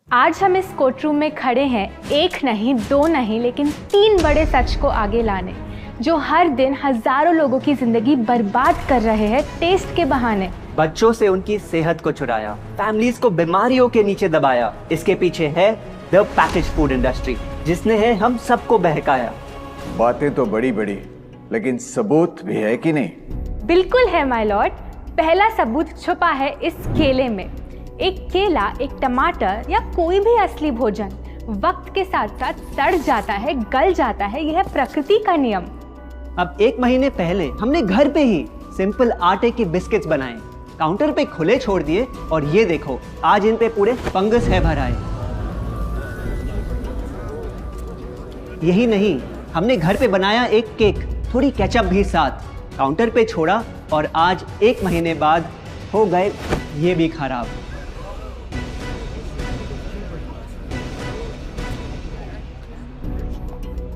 आज हम इस कोर्टरूम में खड़े हैं एक नहीं, दो नहीं, लेकिन 3 बड़े सच को आगे लाने, जो हर दिन हजारों लोगों की जिंदगी बर्बाद कर रहे हैं टेस्ट के बहाने। बच्चों से उनकी सेहत को चुराया, फैमिलीज को बीमारियों के नीचे दबाया। इसके पीछे है द पैकेज फूड इंडस्ट्री, जिसने है हम सबको बहकाया। बातें तो बड़ी बड़ी, लेकिन सबूत भी है कि नहीं? बिल्कुल है माय लॉर्ड। पहला सबूत छुपा है इस केले में। एक केला, एक टमाटर या कोई भी असली भोजन वक्त के साथ साथ सड़ जाता है, गल जाता है। यह प्रकृति का नियम। अब 1 महीने पहले हमने घर पे ही सिंपल आटे के बिस्किट्स बनाए, काउंटर पे खुले छोड़ दिए, और ये देखो आज इन पे पूरे फंगस है भर आए। यही नहीं, हमने घर पे बनाया एक केक, थोड़ी केचप भी साथ, काउंटर पे छोड़ा, और आज 1 महीने बाद हो गए ये भी खराब।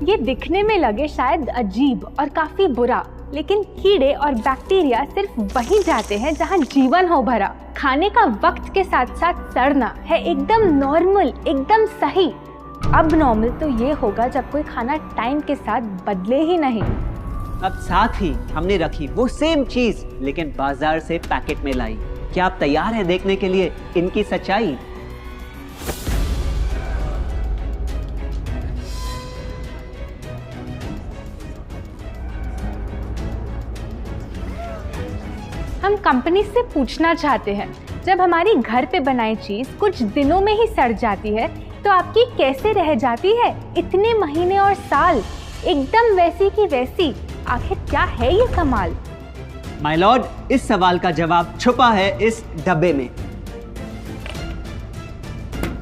ये दिखने में लगे शायद अजीब और काफी बुरा, लेकिन कीड़े और बैक्टीरिया सिर्फ वहीं जाते हैं जहां जीवन हो भरा। खाने का वक्त के साथ साथ सड़ना है एकदम नॉर्मल, एकदम सही। अब नॉर्मल तो ये होगा जब कोई खाना टाइम के साथ बदले ही नहीं। अब साथ ही हमने रखी वो सेम चीज, लेकिन बाजार से पैकेट में लाई। क्या आप तैयार हैं देखने के लिए इनकी सच्चाई? हम कंपनी से पूछना चाहते हैं, जब हमारी घर पे बनाई चीज कुछ दिनों में ही सड़ जाती है, तो आपकी कैसे रह जाती है इतने महीने और साल एकदम वैसी की वैसी? आखिर क्या है ये कमाल? माय लॉर्ड, इस सवाल का जवाब छुपा है इस डब्बे में।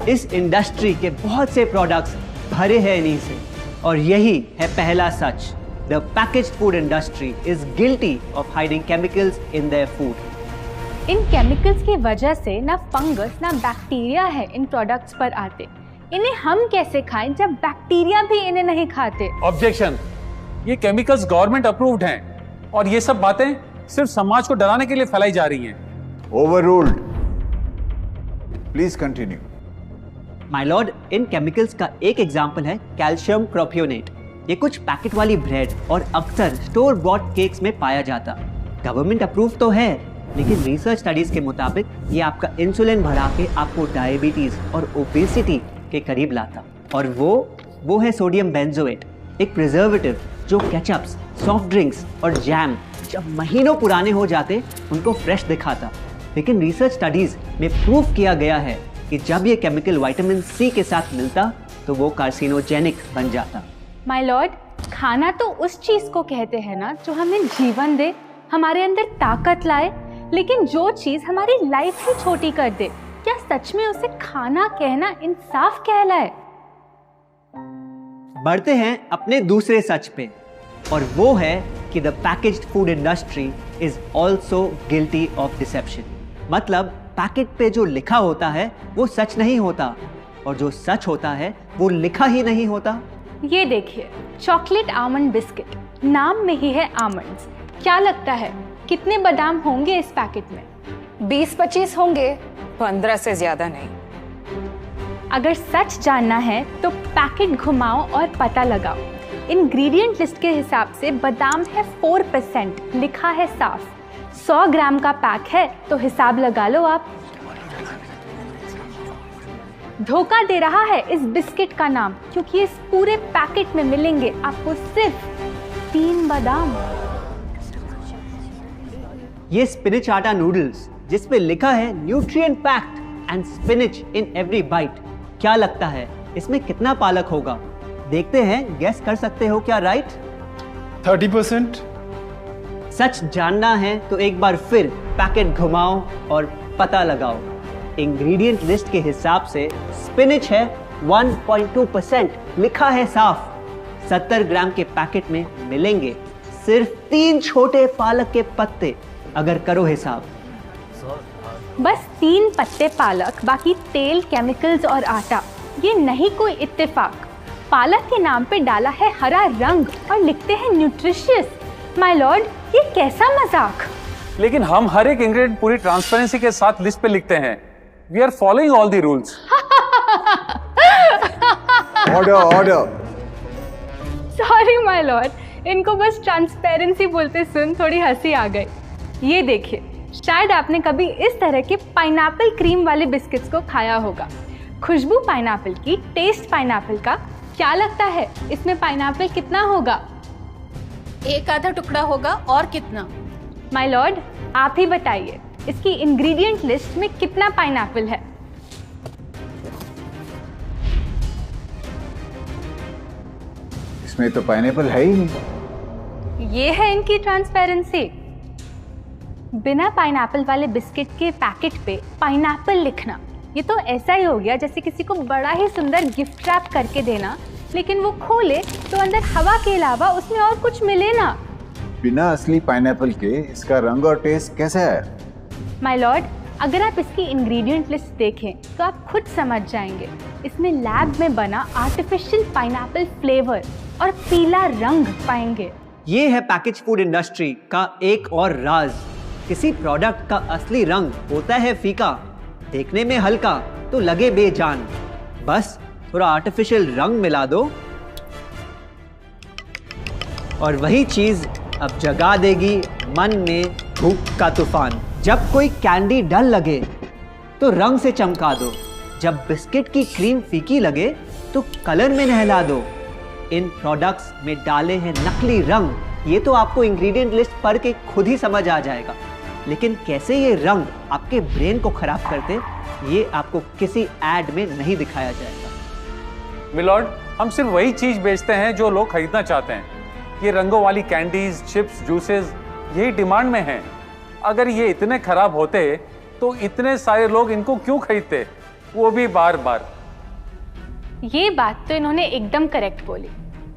इस इंडस्ट्री के बहुत से प्रोडक्ट्स भरे हैं इन्हीं से, और यही है पहला सच। The packaged food industry is guilty of hiding chemicals in their food. In chemicals की वजह से ना फंगस ना बैक्टीरिया है इन प्रोडक्ट्स पर आते। इन्हें हम कैसे खाएं जब बैक्टीरिया भी इन्हें नहीं खाते? ऑब्जेक्शन, ये केमिकल्स गवर्नमेंट अप्रूव्ड हैं, और ये सब बातें सिर्फ समाज को डराने के लिए फैलाई जा रही हैं। Overruled. Please continue. My Lord, in chemicals का एक एग्जांपल है कैल्शियम प्रोपियोनेट। ये कुछ पैकेट वाली ब्रेड और अक्सर स्टोर बॉट केक्स में पाया जाता। गवर्नमेंट अप्रूव तो है, लेकिन रिसर्च स्टडीज के मुताबिक ये आपका इंसुलिन बढ़ा के आपको डायबिटीज और ओबेसिटी के करीब लाता। और वो है सोडियम बेंजोएट, एक प्रिजर्वेटिव जो केचप्स, सॉफ्ट ड्रिंक्स और जैम जब महीनों पुराने हो जाते उनको फ्रेश दिखाता। लेकिन रिसर्च स्टडीज में प्रूव किया गया है कि जब ये केमिकल विटामिन सी के साथ मिलता तो वो कार्सिनोजेनिक बन जाता। माय लॉर्ड, खाना तो उस चीज को कहते हैं ना जो हमें जीवन दे, हमारे अंदर ताकत लाए। लेकिन जो चीज हमारी लाइफ ही छोटी कर दे, क्या सच में उसे खाना कहना इंसाफ कहलाए? बढ़ते हैं अपने दूसरे सच पे, और वो है कि the packaged food industry is also guilty of deception. मतलब पैकेट पे जो लिखा होता है वो सच नहीं होता, और जो सच होता है वो लिखा ही नहीं होता। ये देखिए, चॉकलेट आमंड बिस्किट, नाम में ही है आमंड्स। क्या लगता है कितने बादाम होंगे इस पैकेट में? 20-25 होंगे, 15 से ज्यादा नहीं। अगर सच जानना है तो पैकेट घुमाओ और पता लगाओ। इंग्रेडिएंट लिस्ट के हिसाब से बादाम है 4%, लिखा है साफ। 100 ग्राम का पैक है तो हिसाब लगा लो आप। धोखा दे रहा है इस बिस्किट का नाम, क्योंकि इस पूरे पैकेट में मिलेंगे आपको सिर्फ 3 बादाम। ये स्पिनच आटा नूडल्स, जिस पे लिखा है nutrient packed and spinach in every bite. क्या लगता है इसमें कितना पालक होगा? देखते हैं, गेस कर सकते हो क्या राइट? 30%। सच जानना है तो एक बार फिर पैकेट घुमाओ और पता लगाओ। इंग्रेडिएंट लिस्ट के हिसाब से स्पिनच है 1.2%, लिखा है साफ। 70 ग्राम के पैकेट में मिलेंगे सिर्फ 3 छोटे पालक के पत्ते। अगर करो हिसाब, बस 3 पत्ते पालक, बाकी तेल, केमिकल्स और आटा। ये नहीं कोई इत्तेफाक। पालक के नाम पे डाला है हरा रंग और लिखते हैं न्यूट्रिशियस। माय लॉर्ड, ये कैसा मजाक? लेकिन हम हर एक इंग्रेडिएंट पूरी ट्रांसपेरेंसी के साथ लिस्ट पे लिखते हैं। We are following all the rules. Order order. Sorry my Lord, इनको बस ट्रांसपेरेंसी बोलते सुन थोड़ी हंसी आ गई। ये देखिए, शायद आपने कभी इस तरह के पाइनएप्पल क्रीम वाले बिस्किट्स को खाया होगा। खुशबू पाइनएप्पल की, टेस्ट पाइनएप्पल का। क्या लगता है इसमें पाइनएप्पल कितना होगा? एक आधा टुकड़ा होगा, और कितना? माय लॉर्ड, आप ही बताइए, इसकी इंग्रेडिएंट लिस्ट में कितना पाइनएप्पल है? इसमें तो पाइनएप्पल है ही नहीं। ये है इनकी ट्रांसपेरेंसी। बिना पाइनएप्पल वाले बिस्किट के पैकेट पे पाइनएप्पल लिखना, ये तो ऐसा ही हो गया जैसे किसी को बड़ा ही सुंदर गिफ्ट रैप करके देना, लेकिन वो खोले तो अंदर हवा के अलावा उसमें और कुछ मिले ना। बिना असली पाइनएप्पल के इसका रंग और टेस्ट कैसा है? माय लॉर्ड, अगर आप इसकी इंग्रेडिएंट लिस्ट देखें तो आप खुद समझ जाएंगे। इसमें लैब में बना आर्टिफिशियल पाइनएप्पल फ्लेवर और पीला रंग पाएंगे। ये है पैकेज फूड इंडस्ट्री का एक और राज। किसी प्रोडक्ट का असली रंग होता है फीका, देखने में हल्का तो लगे बेजान। बस थोड़ा आर्टिफिशियल रंग मिला दो और वही चीज अब जगा देगी मन में भूख का तूफान। जब कोई कैंडी डल लगे तो रंग से चमका दो, जब बिस्किट की क्रीम फीकी लगे तो कलर में नहला दो। इन प्रोडक्ट्स में डाले हैं नकली रंग। ये तो आपको इंग्रेडिएंट लिस्ट पढ़ के खुद ही समझ आ जाएगा, लेकिन कैसे ये रंग आपके ब्रेन को खराब करते, ये आपको किसी एड में नहीं दिखाया जाएगा। मिलॉर्ड, हम सिर्फ वही चीज बेचते हैं जो लोग खरीदना चाहते हैं। ये रंगों वाली कैंडीज, चिप्स, जूसेस यही डिमांड में हैं। अगर ये इतने खराब होते तो इतने सारे लोग इनको क्यों खरीदते, वो भी बार बार। ये बात तो इन्होंने एकदम करेक्ट बोली,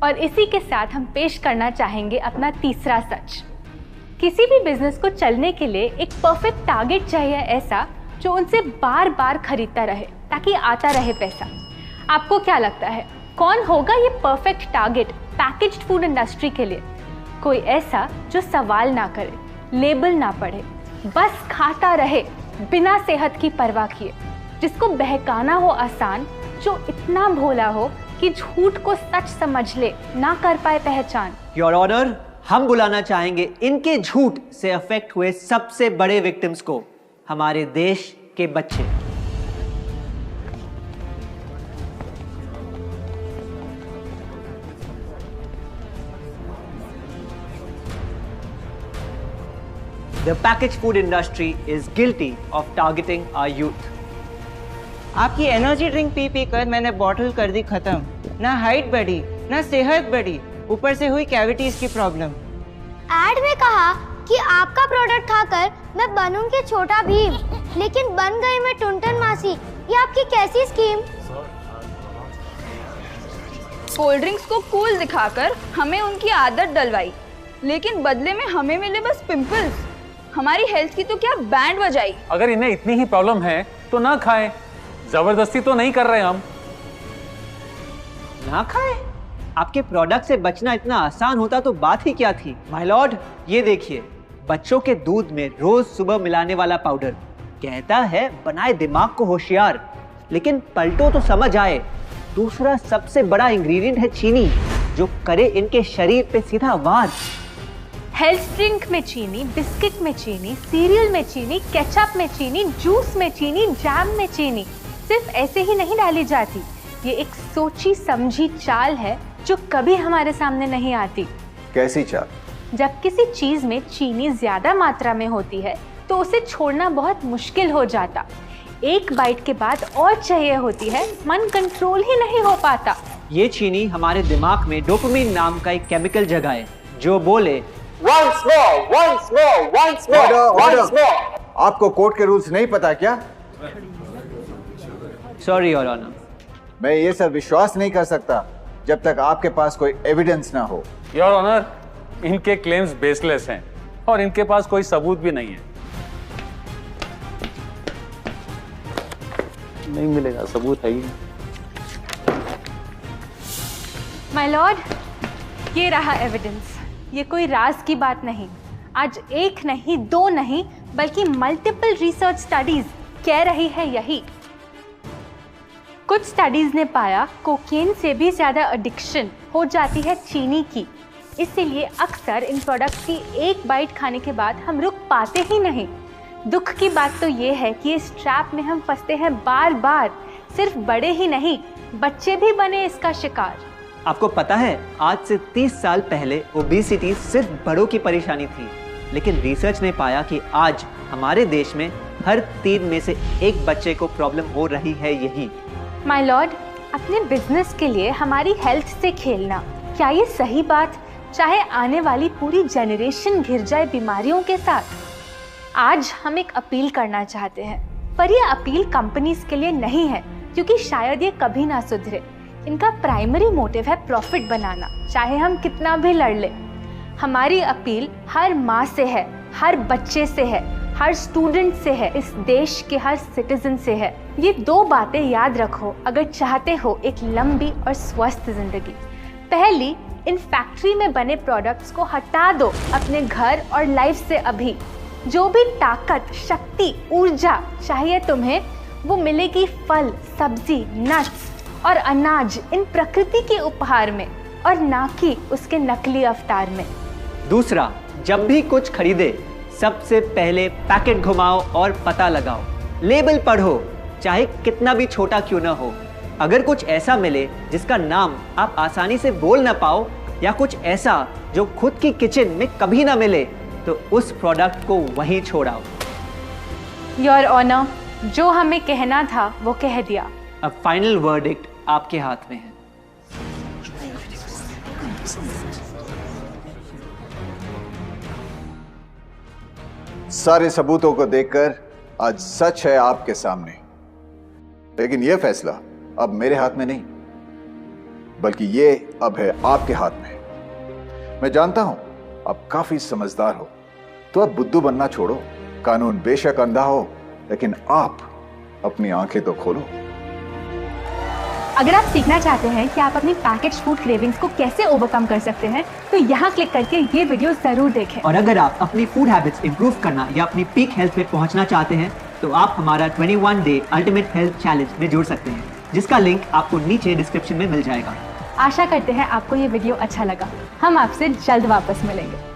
और इसी के साथ हम पेश करना चाहेंगे अपना तीसरा सच। किसी भी बिजनेस को चलने के लिए एक परफेक्ट टारगेट चाहिए, ऐसा जो उनसे बार बार खरीदता रहे ताकि आता रहे पैसा। आपको क्या लगता है कौन होगा ये perfect target packaged food industry के लिए? कोई ऐसा जो सवाल ना करे, लेबल ना पढ़े, बस खाता रहे बिना सेहत की परवाह किए, जिसको बहकाना हो आसान, जो इतना भोला हो कि झूठ को सच समझ ले, ना कर पाए पहचान। योर ऑनर, हम बुलाना चाहेंगे इनके झूठ से अफेक्ट हुए सबसे बड़े विक्टिम्स को, हमारे देश के बच्चे। The packaged food industry is guilty of targeting our youth. आपकी एनर्जी ड्रिंक पी पी कर मैंने बॉटल कर दी खत्म। ना हाइट बढ़ी, ना सेहत बढ़ी, ऊपर से हुई कैविटीज की प्रॉब्लम। एड में कहा कि आपका प्रोडक्ट खाकर मैं बनूंगी छोटा भीम, लेकिन बन गई मैं टुनटन मासी। ये आपकी कैसी स्कीम? कोल्ड ड्रिंक्स को कूल दिखाकर हमें उनकी आदत डलवाई, लेकिन बदले में हमें मिले बस पिंपल्स। हमारी हेल्थ की तो क्या बैंड बजाई। अगर इन्हें इतनी ही प्रॉब्लम है तो ना खाएं, जबरदस्ती तो नहीं कर रहे हम। ना खाएं? आपके प्रोडक्ट से बचना इतना आसान होता तो बात ही क्या थी। माय लॉर्ड, ये देखिए, बच्चों के दूध में रोज सुबह मिलाने वाला पाउडर कहता है बनाए दिमाग को होशियार, लेकिन पलटो तो समझ आए। दूसरा सबसे बड़ा इंग्रेडिएंट है चीनी, जो करे इनके शरीर पे सीधा वार। हेल्थ ड्रिंक में चीनी, बिस्किट में चीनी, सीरियल में चीनी, केचप में चीनी, जूस में चीनी, जैम में चीनी सिर्फ ऐसे ही नहीं डाली जाती। ये एक सोची समझी चाल है जो कभी हमारे सामने नहीं आती। कैसी चाल? जब किसी चीज में चीनी ज्यादा मात्रा में होती है तो उसे छोड़ना बहुत मुश्किल हो जाता। एक बाइट के बाद और चाहिए होती है, मन कंट्रोल ही नहीं हो पाता। ये चीनी हमारे दिमाग में डोपामिन नाम का एक केमिकल जगाए, जो बोले Once more, once more, once more, once more. आपको कोर्ट के रूल्स नहीं पता क्या? Sorry your honour. मैं ये सब विश्वास नहीं कर सकता जब तक आपके पास कोई एविडेंस ना हो। योर ऑनर, इनके क्लेम्स बेसलेस हैं और इनके पास कोई सबूत भी नहीं है। नहीं मिलेगा, सबूत है ही। माय लॉर्ड, ये रहा एविडेंस। ये कोई राज की बात नहीं। आज एक नहीं, दो नहीं, बल्कि मल्टीपल रिसर्च स्टडीज कह रही है यही। कुछ स्टडीज ने पाया कोकेन से भी ज़्यादा एडिक्शन हो जाती है चीनी की। इसीलिए अक्सर इन प्रोडक्ट्स की एक बाइट खाने के बाद हम रुक पाते ही नहीं। दुख की बात तो ये है कि इस ट्रैप में हम फंसते हैं बार बार। सिर्फ बड़े ही नहीं, बच्चे भी बने इसका शिकार। आपको पता है, आज से 30 साल पहले ओबेसिटी सिर्फ बड़ों की परेशानी थी, लेकिन रिसर्च ने पाया कि आज हमारे देश में हर 3 में से 1 बच्चे को प्रॉब्लम हो रही है यही। माय लॉर्ड, अपने बिजनेस के लिए हमारी हेल्थ से खेलना, क्या ये सही बात, चाहे आने वाली पूरी जनरेशन घिर जाए बीमारियों के साथ? आज हम एक अपील करना चाहते हैं, पर यह अपील कंपनीज के लिए नहीं है, क्योंकि शायद ये कभी ना सुधरे। इनका प्राइमरी मोटिव है प्रॉफिट बनाना, चाहे हम कितना भी लड़ ले। हमारी अपील हर माँ से है, हर बच्चे से है, हर स्टूडेंट से है, इस देश के हर सिटीजन से है। ये 2 बातें याद रखो अगर चाहते हो एक लंबी और स्वस्थ जिंदगी। पहली, इन फैक्ट्री में बने प्रोडक्ट्स को हटा दो अपने घर और लाइफ से अभी। जो भी ताकत, शक्ति, ऊर्जा चाहिए तुम्हें, वो मिलेगी फल, सब्जी, नट्स और अनाज इन प्रकृति के उपहार में, और ना कि उसके नकली अवतार में। दूसरा, जब भी कुछ खरीदे सबसे पहले पैकेट घुमाओ और पता लगाओ, लेबल पढ़ो, चाहे कितना भी छोटा क्यों ना हो। अगर कुछ ऐसा मिले जिसका नाम आप आसानी से बोल ना पाओ, या कुछ ऐसा जो खुद की किचन में कभी ना मिले, तो उस प्रोडक्ट को वहीं छोड़ाओ। योर ऑनर, जो हमें कहना था वो कह दिया। अब फाइनल वर्डिक्ट आपके हाथ में है। सारे सबूतों को देखकर आज सच है आपके सामने, लेकिन यह फैसला अब मेरे हाथ में नहीं, बल्कि ये अब है आपके हाथ में। मैं जानता हूं आप काफी समझदार हो, तो अब बुद्धू बनना छोड़ो। कानून बेशक अंधा हो, लेकिन आप अपनी आंखें तो खोलो। अगर आप सीखना चाहते हैं कि आप अपनी पैकेज्ड फूड क्रेविंग्स को कैसे ओवरकम कर सकते हैं, तो यहाँ क्लिक करके ये वीडियो जरूर देखें। और अगर आप अपनी फूड हैबिट्स इंप्रूव करना या अपनी पीक हेल्थ पे पहुँचना चाहते हैं, तो आप हमारा 21 डे अल्टीमेट हेल्थ चैलेंज में जुड़ सकते हैं, जिसका लिंक आपको नीचे डिस्क्रिप्शन में मिल जाएगा। आशा करते हैं आपको ये वीडियो अच्छा लगा। हम आपसे जल्द वापस मिलेंगे।